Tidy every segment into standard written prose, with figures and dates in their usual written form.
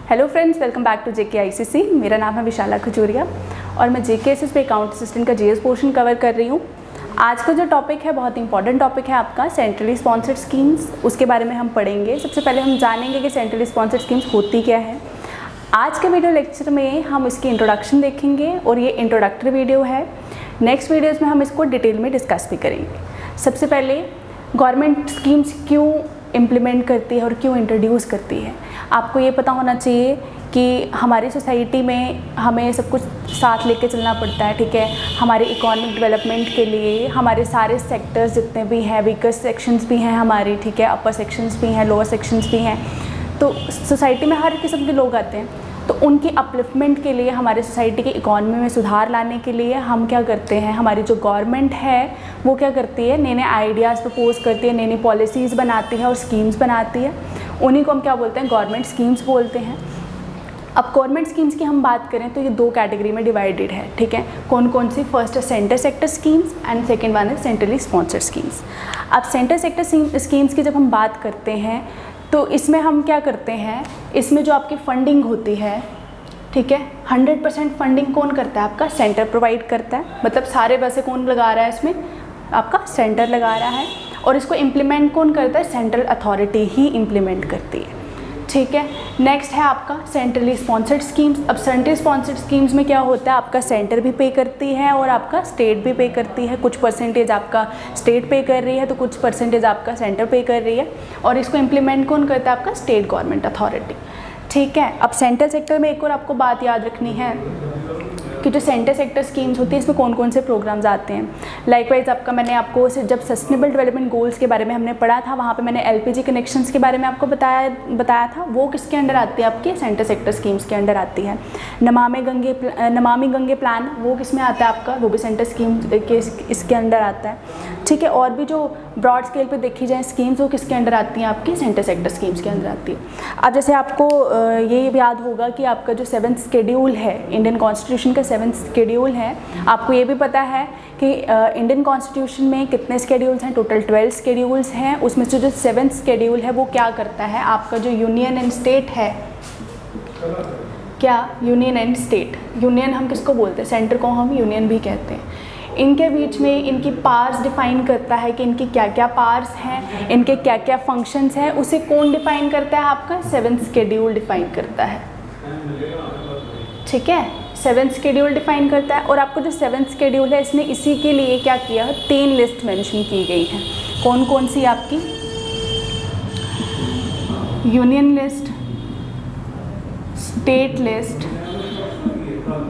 Hello friends, welcome back to JKICC। मेरा नाम है विशाला खजूरिया और मैं JKICC पे अकाउंट असिस्टेंट का GS पोर्शन कवर कर रही हूँ। आज का जो टॉपिक है बहुत इंपॉर्टेंट टॉपिक है आपका सेंट्रली स्पॉन्सर्ड स्कीम्स। उसके बारे में हम पढ़ेंगे। सबसे पहले हम जानेंगे कि सेंट्रली स्पॉन्सर्ड स्कीम्स होती क्या है। आज के वीडियो लेक्चर में हम इसकी इंट्रोडक्शन देखेंगे और ये इंट्रोडक्टरी वीडियो है। नेक्स्ट वीडियोज़ में हम इसको डिटेल में डिस्कस भी करेंगे। सबसे पहले गवर्नमेंट स्कीम्स क्यों इम्प्लीमेंट करती है और क्यों इंट्रोड्यूस करती है। आपको ये पता होना चाहिए कि हमारी सोसाइटी में हमें सब कुछ साथ लेके चलना पड़ता है, ठीक है। हमारे इकोनॉमिक डेवलपमेंट के लिए हमारे सारे सेक्टर्स जितने भी हैं, वीकर सेक्शंस भी हैं हमारे, ठीक है, अपर सेक्शंस भी हैं, लोअर सेक्शंस भी हैं। तो सोसाइटी में हर किस्म के लोग आते हैं, तो उनकी अपलिफ्टमेंट के लिए, हमारे सोसाइटी की इकॉनमी में सुधार लाने के लिए हम क्या करते हैं, हमारी जो गवर्नमेंट है वो क्या करती है, नए नए आइडियाज़ प्रपोज करती है, नई नई पॉलिसीज़ बनाती है और स्कीम्स बनाती है। उन्हीं को हम क्या बोलते हैं, गवर्नमेंट स्कीम्स बोलते हैं। अब गवर्नमेंट स्कीम्स की हम बात करें तो ये दो कैटेगरी में डिवाइडेड है, ठीक है। कौन कौन सी? फर्स्ट है centre sector schemes and second one है सेंट्रली स्पॉन्सर्ड स्कीम्स। अब सेंटर सेक्टर स्कीम्स की जब हम बात करते हैं तो इसमें हम क्या करते हैं, इसमें जो आपकी फंडिंग होती है, ठीक है, 100% फंडिंग कौन करता है? आपका सेंटर प्रोवाइड करता है। मतलब सारे पैसे कौन लगा रहा है इसमें? आपका सेंटर लगा रहा है। और इसको इम्प्लीमेंट कौन करता है? सेंट्रल अथॉरिटी ही इम्प्लीमेंट करती है, ठीक है। नेक्स्ट है आपका सेंट्रली स्पॉन्सर्ड स्कीम्स। अब सेंट्रली स्पॉन्सर्ड स्कीम्स में क्या होता है, आपका सेंटर भी पे करती है और आपका स्टेट भी पे करती है। कुछ परसेंटेज आपका स्टेट पे कर रही है तो कुछ परसेंटेज आपका सेंटर पे कर रही है। और इसको इम्प्लीमेंट कौन करता है? आपका स्टेट गवर्नमेंट अथॉरिटी, ठीक है। अब सेंटर सेक्टर में एक और आपको बात याद रखनी है कि जो सेंटर सेक्टर स्कीम्स होती है इसमें कौन कौन से प्रोग्राम्स आते हैं। लाइकवाइज मैंने आपको जब सस्टेनेबल डेवलपमेंट गोल्स के बारे में हमने पढ़ा था, वहाँ पे मैंने LPG कनेक्शंस के बारे में आपको बताया था। वो किसके अंडर आती है? आपकी सेंटर सेक्टर स्कीम्स के अंडर आती है। नमामि गंगे प्लान वो किस में आता है आपका? वो भी सेंटर स्कीम के इसके अंडर आता है, ठीक है। और भी जो ब्रॉड स्केल पर देखी जाए स्कीम्स वो किसके अंडर आती हैं? आपकी सेंटर सेक्टर स्कीम्स के अंदर आती है। अब जैसे आपको ये याद होगा कि आपका जो 7th शेड्यूल है, इंडियन कॉन्स्टिट्यूशन का 7th शेड्यूल है, आपको ये भी पता है कि इंडियन कॉन्स्टिट्यूशन में कितने शेड्यूल्स हैं? टोटल 12 शेड्यूल्स हैं। उसमें से जो 7th शेड्यूल है वो क्या करता है? आपका जो यूनियन एंड स्टेट है, क्या यूनियन एंड स्टेट, यूनियन हम किसको बोलते हैं? सेंटर को हम यूनियन भी कहते हैं। इनके बीच में इनकी पावर्स डिफाइन करता है कि इनकी क्या क्या पावर्स हैं, इनके क्या क्या फंक्शंस हैं, उसे कौन डिफाइन करता है? आपका 7th शेड्यूल डिफाइन करता है, ठीक है। 7th शेड्यूल डिफाइन करता है। और आपको जो 7th शेड्यूल है इसमें इसी के लिए क्या किया? 3 लिस्ट मेंशन की गई हैं। कौन कौन सी? आपकी union list, state list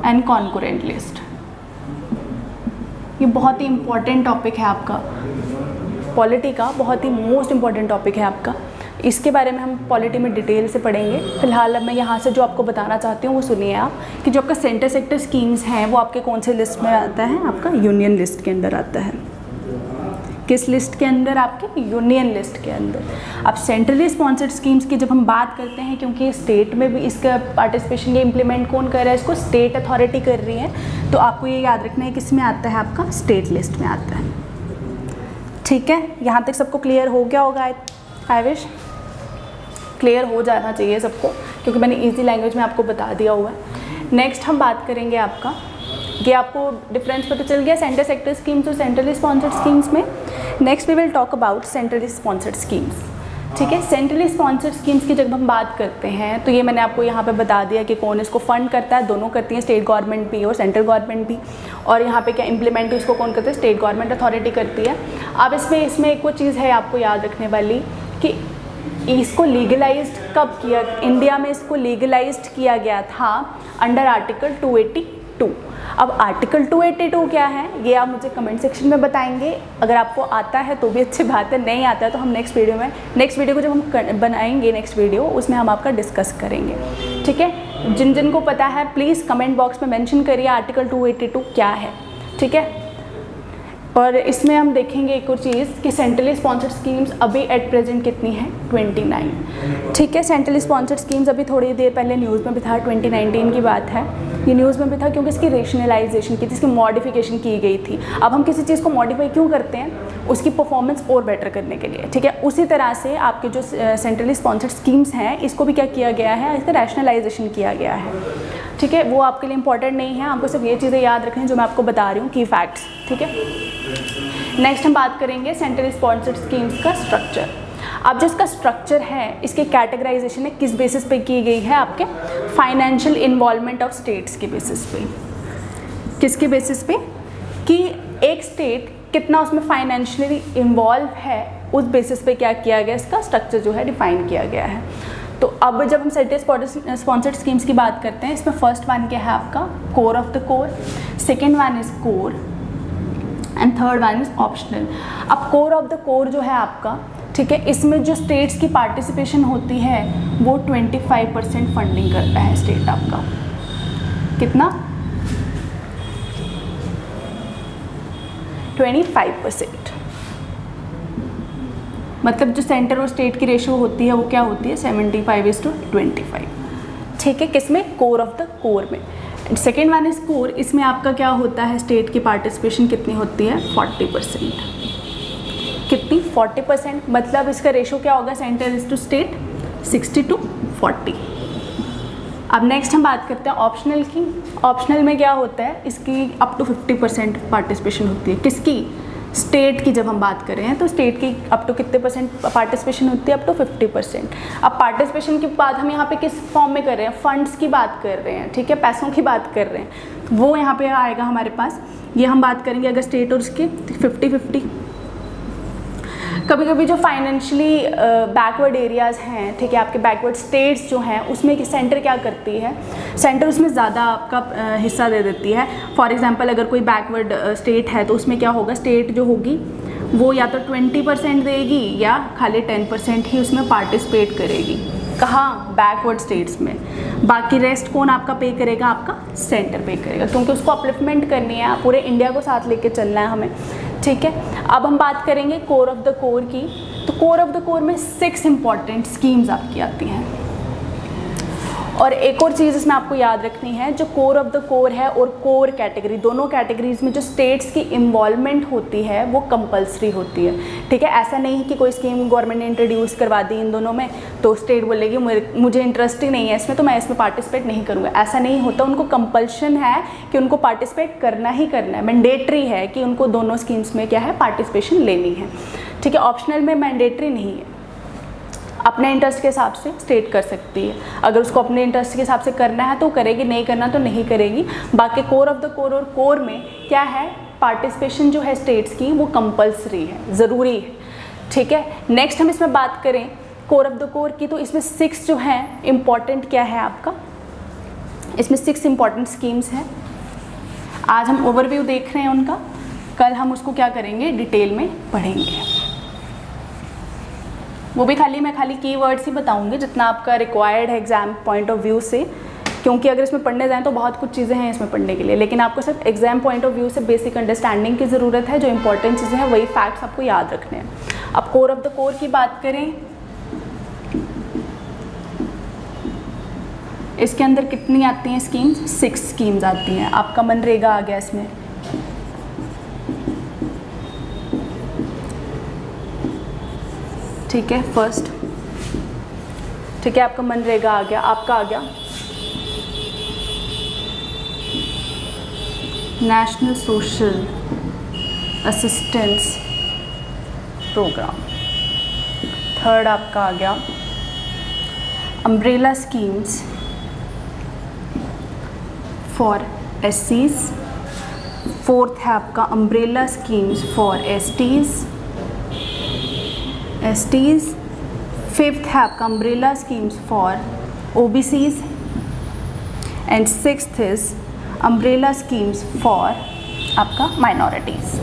and concurrent list. ये बहुत ही इम्पॉर्टेंट टॉपिक है आपका पॉलिटी का, बहुत ही मोस्ट इम्पॉर्टेंट टॉपिक है आपका। इसके बारे में हम पॉलिटी में डिटेल से पढ़ेंगे। फिलहाल अब मैं यहाँ से जो आपको बताना चाहती हूँ वो सुनिए आप, कि जो आपका सेंटर सेक्टर स्कीम्स हैं वो आपके कौन से लिस्ट में आता है? आपका यूनियन लिस्ट के अंदर आता है। किस लिस्ट के अंदर? आपके यूनियन लिस्ट के अंदर। अब सेंट्रली स्पॉन्सर्ड स्कीम्स की जब हम बात करते हैं, क्योंकि स्टेट में भी इसका पार्टिसिपेशन, ये इम्प्लीमेंट कौन कर रहा है? इसको स्टेट अथॉरिटी कर रही है। तो आपको ये याद रखना है किस में आता है? आपका स्टेट लिस्ट में आता है, ठीक है। यहाँ तक सबको क्लियर हो गया होगा? आई विश क्लियर हो जाना चाहिए सबको, क्योंकि मैंने ईजी लैंग्वेज में आपको बता दिया हुआ है। नेक्स्ट हम बात करेंगे आपका, कि आपको डिफरेंस पता चल गया सेंटर सेक्टर स्कीम्स और सेंट्रली स्पॉन्सर्ड स्कीम्स में। Next we will talk about centrally sponsored schemes, ठीक है। सेंट्रली स्पॉन्सर्ड स्कीम्स की जब हम बात करते हैं तो ये मैंने आपको यहाँ पे बता दिया कि कौन इसको फंड करता है। दोनों करती हैं, स्टेट गवर्नमेंट भी और सेंट्रल गवर्नमेंट भी। और यहाँ पे क्या इम्प्लीमेंट इसको कौन करता है? स्टेट गवर्नमेंट अथॉरिटी करती है। अब इसमें एक और चीज़ है आपको याद रखने वाली, कि इसको लीगलाइज्ड कब किया? इंडिया में इसको लीगलाइज्ड किया गया था अंडर आर्टिकल 282। अब आर्टिकल 282 क्या है ये आप मुझे कमेंट सेक्शन में बताएंगे। अगर आपको आता है तो भी अच्छी बात है, नहीं आता है तो हम नेक्स्ट वीडियो को जब हम बनाएंगे नेक्स्ट वीडियो, उसमें हम आपका डिस्कस करेंगे, ठीक है। जिन को पता है प्लीज़ कमेंट बॉक्स में मेंशन करिए आर्टिकल 282 क्या है, ठीक है। और इसमें हम देखेंगे एक और चीज़ कि सेंट्रली स्पॉन्सर्ड स्कीम्स अभी एट प्रेजेंट कितनी है? 29, ठीक है। सेंट्रली स्पॉन्सर्ड स्कीम्स अभी थोड़ी देर पहले न्यूज़ में भी था, 2019 की बात है। ये न्यूज़ में भी था क्योंकि इसकी रेशनलाइजेशन की थी, इसकी मॉडिफिकेशन की गई थी। अब हम किसी चीज़ को मॉडिफाई क्यों करते हैं? उसकी परफॉर्मेंस और बेटर करने के लिए, ठीक है। उसी तरह से आपके जो सेंट्रली स्पॉन्सर्ड स्कीम्स हैं, इसको भी क्या किया गया है? इसका रैशनलाइजेशन किया गया है, ठीक है। वो आपके लिए इंपॉर्टेंट नहीं है, आपको सिर्फ ये चीज़ें याद रखनी है जो मैं आपको बता रही हूँ, की फैक्ट्स, ठीक है। नेक्स्ट हम बात करेंगे सेंट्रली स्पॉन्सर्ड स्कीम्स का स्ट्रक्चर। अब जो इसका स्ट्रक्चर है, इसके कैटेगराइजेशन है किस बेसिस पे की गई है? आपके फाइनेंशियल इन्वॉल्वमेंट ऑफ स्टेट्स के बेसिस पे। किसके बेसिस पे? कि एक स्टेट कितना उसमें फाइनेंशियली इन्वॉल्व है, उस बेसिस पे क्या किया गया? इसका स्ट्रक्चर जो है डिफाइन किया गया है। तो अब जब हम सेंट्रली स्पॉन्सर्ड स्कीम्स की बात करते हैं, इसमें फर्स्ट वन क्या है आपका? Core of the core, second one is core and third one is optional. अब कोर ऑफ द कोर जो है आपका, ठीक है, इसमें जो स्टेट्स की पार्टिसिपेशन होती है वो 25% फंडिंग करता है स्टेट आपका। कितना? 25%। मतलब जो सेंटर और स्टेट की रेशियो होती है वो क्या होती है? 75:25, ठीक है। किसमें? कोर ऑफ द कोर में। सेकेंड वन इज कोर, इसमें आपका क्या होता है? स्टेट की पार्टिसिपेशन कितनी होती है? 40%। कितनी? 40%। मतलब इसका रेशो क्या होगा? Centre is to state 60:40। अब नेक्स्ट हम बात करते हैं ऑप्शनल की। ऑप्शनल में क्या होता है? इसकी अप टू 50% पार्टिसिपेशन होती है। किसकी? स्टेट की। जब हम बात कर रहे हैं तो स्टेट की अप टू कितने परसेंट पार्टिसिपेशन होती है? Up to 50%। अब पार्टिसिपेशन की बात हम यहाँ पे किस फॉर्म में कर रहे हैं? फंड्स की बात कर रहे हैं, ठीक है, पैसों की बात कर रहे हैं, वो यहाँ पे आएगा हमारे पास। ये हम बात करेंगे अगर स्टेट और उसके 50-50। कभी कभी जो फाइनेंशियली बैकवर्ड एरियाज़ हैं, ठीक है, आपके बैकवर्ड स्टेट्स जो हैं, उसमें सेंटर क्या करती है? सेंटर उसमें ज़्यादा आपका हिस्सा दे देती है। फॉर एग्जांपल अगर कोई बैकवर्ड स्टेट है तो उसमें क्या होगा? स्टेट जो होगी वो या तो 20% देगी या खाली 10% ही उसमें पार्टिसिपेट करेगी। कहाँ? बैकवर्ड स्टेट्स में। बाकी रेस्ट कौन आपका पे करेगा? आपका सेंटर पे करेगा, क्योंकि उसको अपलिफ्टमेंट करनी है, पूरे इंडिया को साथ लेके चलना है हमें, ठीक है। अब हम बात करेंगे कोर ऑफ द कोर की। तो कोर ऑफ द कोर में 6 इंपॉर्टेंट स्कीम्स आपकी आती हैं। और एक और चीज़ इसमें आपको याद रखनी है, जो कोर ऑफ द कोर है और कोर कैटेगरी, दोनों कैटेगरीज में जो स्टेट्स की इन्वॉल्वमेंट होती है वो कंपलसरी होती है, ठीक है। ऐसा नहीं कि कोई स्कीम गवर्नमेंट ने इंट्रोड्यूस करवा दी इन दोनों में तो स्टेट बोलेगी मुझे इंटरेस्ट ही नहीं है इसमें तो मैं इसमें पार्टिसिपेट नहीं करूँगा। ऐसा नहीं होता, उनको कंपल्शन है कि उनको पार्टिसिपेट करना ही करना है, मैंडेटरी है कि उनको दोनों स्कीम्स में क्या है? पार्टिसिपेशन लेनी है, ठीक है। ऑप्शनल में मैंडेटरी नहीं है, अपने इंटरेस्ट के हिसाब से स्टेट कर सकती है। अगर उसको अपने इंटरेस्ट के हिसाब से करना है तो करेगी, नहीं करना तो नहीं करेगी। बाकी कोर ऑफ द कोर और कोर में क्या है? पार्टिसिपेशन जो है स्टेट्स की वो कंपलसरी है, ज़रूरी है, ठीक है। नेक्स्ट हम इसमें बात करें कोर ऑफ द कोर की, तो इसमें 6 जो है इम्पॉर्टेंट क्या है आपका? इसमें 6 इम्पॉर्टेंट स्कीम्स हैं। आज हम ओवरव्यू देख रहे हैं उनका, कल हम उसको क्या करेंगे? डिटेल में पढ़ेंगे। वो भी मैं खाली कीवर्ड्स ही बताऊंगी जितना आपका रिक्वायर्ड है एग्जाम पॉइंट ऑफ व्यू से, क्योंकि अगर इसमें पढ़ने जाएं तो बहुत कुछ चीज़ें हैं इसमें पढ़ने के लिए, लेकिन आपको सिर्फ एग्जाम पॉइंट ऑफ व्यू से बेसिक अंडरस्टैंडिंग की ज़रूरत है। जो इंपॉर्टेंट चीज़ें हैं वही फैक्ट्स आपको याद रखने हैं। अब कोर ऑफ द कोर की बात करें, इसके अंदर कितनी आती हैं स्कीम्स? 6 स्कीम्स आती हैं। आपका मनरेगा आ गया इसमें, ठीक है, फर्स्ट, ठीक है, आपका मनरेगा आ गया। आपका आ गया national social assistance programme. Third आपका आ गया अम्ब्रेला स्कीम्स फॉर एससीज। फोर्थ है आपका umbrella schemes for STs. Fifth है आपका umbrella schemes for OBCs and sixth is umbrella schemes for आपका माइनॉरिटीज़।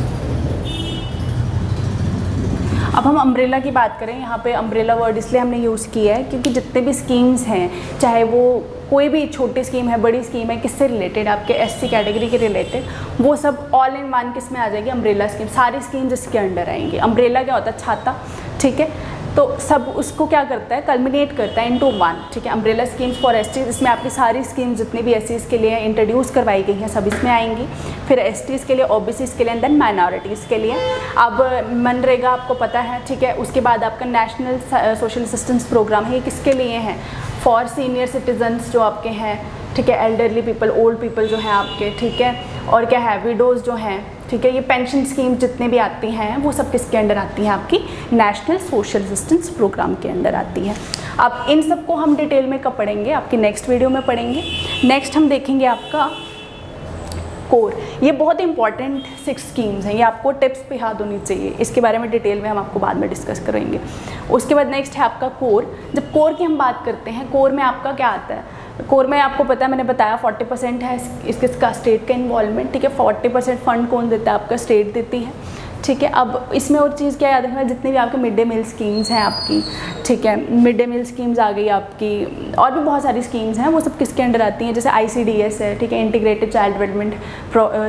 अब हम अम्ब्रेला की बात करें, यहाँ पे अम्ब्रेला वर्ड इसलिए हमने यूज़ किया है क्योंकि जितने भी स्कीम्स हैं, चाहे वो कोई भी छोटी स्कीम है, बड़ी स्कीम है, किससे रिलेटेड, आपके एससी कैटेगरी के रिलेटेड, वो सब ऑल इन वन किस में आ जाएगी? Umbrella scheme. सारी स्कीम्स इसके अंडर आएंगी। अम्ब्रेला क्या होता है? छाता, ठीक है। तो सब उसको क्या करता है, कल्मिनेट करता है इनटू वन, ठीक है। अम्ब्रेला स्कीम्स फॉर एसटीज़, इसमें आपकी सारी स्कीम्स जितनी भी एससीज़ के लिए इंट्रोड्यूस करवाई गई हैं सब इसमें आएंगी। फिर एसटीज़ के लिए, ओबीसीज़ के लिए, एंड देन माइनॉरिटीज़ के लिए। अब मनरेगा आपको पता है, ठीक है। उसके बाद आपका नेशनल सोशल असिस्टेंस प्रोग्राम है, ये किसके लिए है, फॉर सीनियर सिटीजन्स जो आपके हैं, ठीक है, एल्डरली पीपल, ओल्ड पीपल जो हैं आपके, ठीक है। और क्या है, विडोज़ जो हैं, ठीक है। ये पेंशन स्कीम जितने भी आती हैं वो सब किसके अंडर आती हैं, आपकी नेशनल सोशल असिस्टेंस प्रोग्राम के अंदर आती है। अब इन सब को हम डिटेल में कब पढ़ेंगे, आपकी नेक्स्ट वीडियो में पढ़ेंगे। नेक्स्ट हम देखेंगे आपका कोर। ये बहुत इंपॉर्टेंट 6 स्कीम्स हैं, ये आपको टिप्स पे याद होनी चाहिए। इसके बारे में डिटेल में हम आपको बाद में डिस्कस करेंगे। उसके बाद नेक्स्ट है आपका कोर। जब कोर की हम बात करते हैं, कोर में आपका क्या आता है, कोर में आपको पता है, मैंने बताया 40% है इसका स्टेट का इन्वॉल्वमेंट, ठीक है। 40% फंड कौन देता है, आपका स्टेट देती है, ठीक है। अब इसमें और चीज़ क्या याद रखना, जितने भी आपके मिड डे मील स्कीम्स हैं आपकी, ठीक है, मिड डे मील स्कीम्स आ गई आपकी, और भी बहुत सारी स्कीम्स हैं, वो सब किसके अंडर आती हैं, जैसे ICDS है, ठीक है, इंटीग्रेटेड चाइल्ड डेवलपमेंट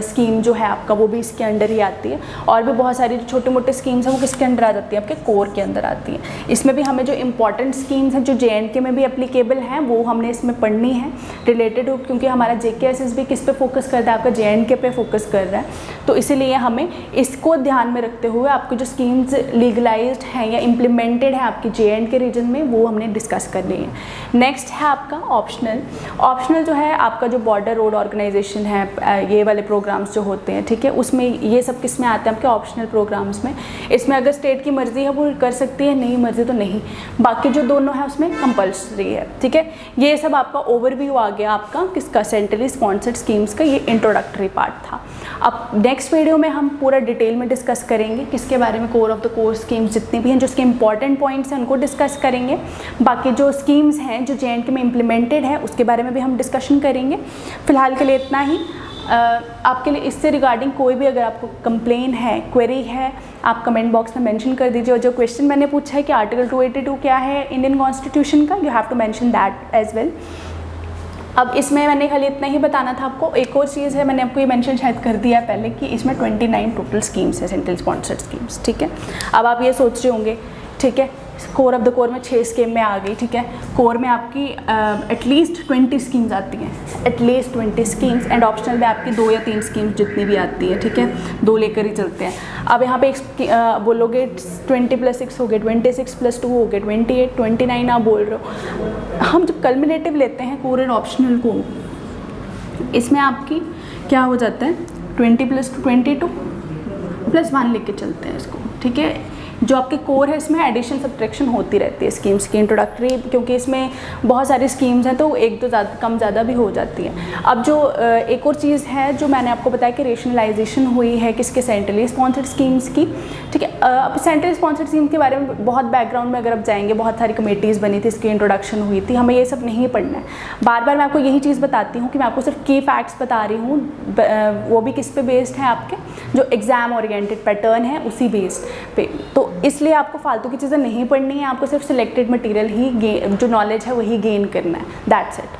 स्कीम जो है आपका, वो भी इसके अंडर ही आती है। और भी बहुत सारी जो छोटे मोटे स्कीम्स हैं वो किसके अंडर आ जाती है, आपके कोर के अंदर आती हैं। इसमें भी हमें जो इंपॉर्टेंट स्कीम्स हैं जो JNK में भी एप्लीकेबल हैं वो हमने इसमें पढ़नी है रिलेटेड टू, क्योंकि हमारा JKSS भी किस पे फोकस करता है, आपका JNK पे फोकस कर रहा है। तो इसीलिए हमें इसको ध्यान में रखते हुए आपकी जो स्कीम्स लीगलाइज्ड हैं या इम्प्लीमेंटेड है आपकी JNK रीजन में, वो हमने डिस्कस करनी है। नेक्स्ट है आपका ऑप्शनल। ऑप्शनल जो है आपका जो बॉर्डर रोड ऑर्गेनाइजेशन है, ये वाले प्रोग्राम्स जो होते हैं, ठीक है, उसमें ये सब किस में आते हैं, आपके ऑप्शनल प्रोग्राम्स में। इसमें अगर स्टेट की मर्जी है वो कर सकती है, नहीं मर्जी तो नहीं। बाकी जो दोनों है उसमें कंपल्सरी है, ठीक है। ये सब आपका ओवरव्यू आ गया आपका किसका, सेंट्रली स्पॉन्सर्ड स्कीम्स का, ये इंट्रोडक्टरी पार्ट था। अब नेक्स्ट वीडियो में हम पूरा डिटेल में डिस्कस करेंगे किसके बारे में, core of the core schemes जितनी भी हैं, जो इसके इंपॉर्टेंट पॉइंट्स हैं उनको डिस्कस करेंगे। बाकी जो स्कीम्स हैं जो JNK में इम्प्लीमेंटेड है उसके बारे में भी हम डिस्कशन करेंगे। फिलहाल के लिए इतना ही। आपके लिए इससे रिगार्डिंग कोई भी अगर आपको कंप्लेन है, क्वेरी है, आप कमेंट बॉक्स में मेंशन कर दीजिए। और जो क्वेश्चन मैंने पूछा है कि आर्टिकल 282 क्या है इंडियन कॉन्स्टिट्यूशन का, you have to mention that as well. अब इसमें मैंने खाली इतना ही बताना था आपको। एक और चीज़ है, मैंने आपको ये मेंशन शायद कर दिया है पहले, कि इसमें 29 टोटल स्कीम्स है, सेंट्रल स्पॉन्सर्ड स्कीम्स, ठीक है। अब आप ये सोच रहे होंगे, ठीक है, कोर ऑफ द कोर में 6 स्कीम में आ गई, ठीक है। कोर में आपकी एटलीस्ट 20 स्कीम्स आती हैं, एटलीस्ट 20 स्कीम्स, एंड ऑप्शनल में आपकी 2 या 3 स्कीम्स जितनी भी आती है, ठीक है, 2 लेकर ही चलते हैं। अब यहाँ पे बोलोगे 20 + 6 हो गए, 26 + 2 हो गए, 28, 29 आप बोल रहे हो। हम जब कल्मिनेटिव लेते हैं कोर एंड ऑप्शनल को, इसमें आपकी क्या हो जाता है, 20 + 2 22 + 1 लेके चलते हैं इसको, ठीक है। जो आपके कोर है इसमें एडिशन सब्ट्रैक्शन होती रहती है स्कीम्स की, इंट्रोडक्टरी, क्योंकि इसमें बहुत सारी स्कीम्स हैं तो एक तो कम ज़्यादा भी हो जाती है। अब जो एक और चीज़ है जो मैंने आपको बताया कि रेशनलाइजेशन हुई है किसके, सेंट्रली स्पॉन्सर्ड स्कीम्स की, ठीक है। अब सेंट्रली स्पॉन्सर्ड स्कीम के बारे में बहुत बैकग्राउंड में अगर आप जाएंगे, बहुत सारी कमेटीज़ बनी थी, इसकी इंट्रोडक्शन हुई थी, हमें ये सब नहीं पढ़ना है। बार बार मैं आपको यही चीज़ बताती हूँ कि मैं आपको सिर्फ की फैक्ट्स बता रही हूँ, वो भी किस पे बेस्ड है, आपके जो एग्ज़ाम ओरिएंटेड पैटर्न है उसी बेस्ड पे। तो इसलिए आपको फालतू की चीज़ें नहीं पढ़नी है, आपको सिर्फ सिलेक्टेड मटेरियल ही जो नॉलेज है वही गेन करना है, दैट्स इट,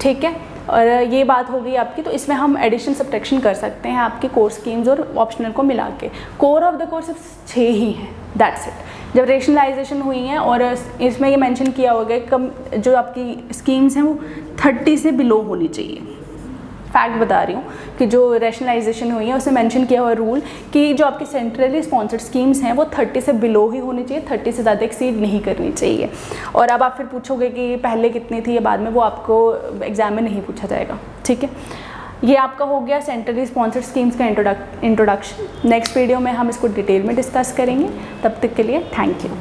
ठीक है। और ये बात हो गई आपकी। तो इसमें हम एडिशन सब्ट्रैक्शन कर सकते हैं आपके कोर स्कीम्स और ऑप्शनल को मिला के। कोर ऑफ द कोर सिर्फ 6 ही हैं, दैट्स इट। जब रेशनलाइजेशन हुई है, और इसमें ये मेंशन किया होगा कम जो आपकी स्कीम्स हैं वो 30 से बिलो होनी चाहिए। फैक्ट बता रही हूँ कि जो रैशनलाइजेशन हुई है उसमें मेंशन किया हुआ रूल कि जो आपकी सेंट्रली स्पॉन्सर्ड स्कीम्स हैं वो 30 से बिलो ही होनी चाहिए, 30 से ज़्यादा एक्सीड नहीं करनी चाहिए। और अब आप फिर पूछोगे कि पहले कितनी थी या बाद में, वो आपको एग्जाम में नहीं पूछा जाएगा, ठीक है। ये आपका हो गया सेंट्रली स्पॉन्सर्ड स्कीम्स का इंट्रोडक्शन। नेक्स्ट वीडियो में हम इसको डिटेल में डिस्कस करेंगे। तब तक के लिए थैंक यू।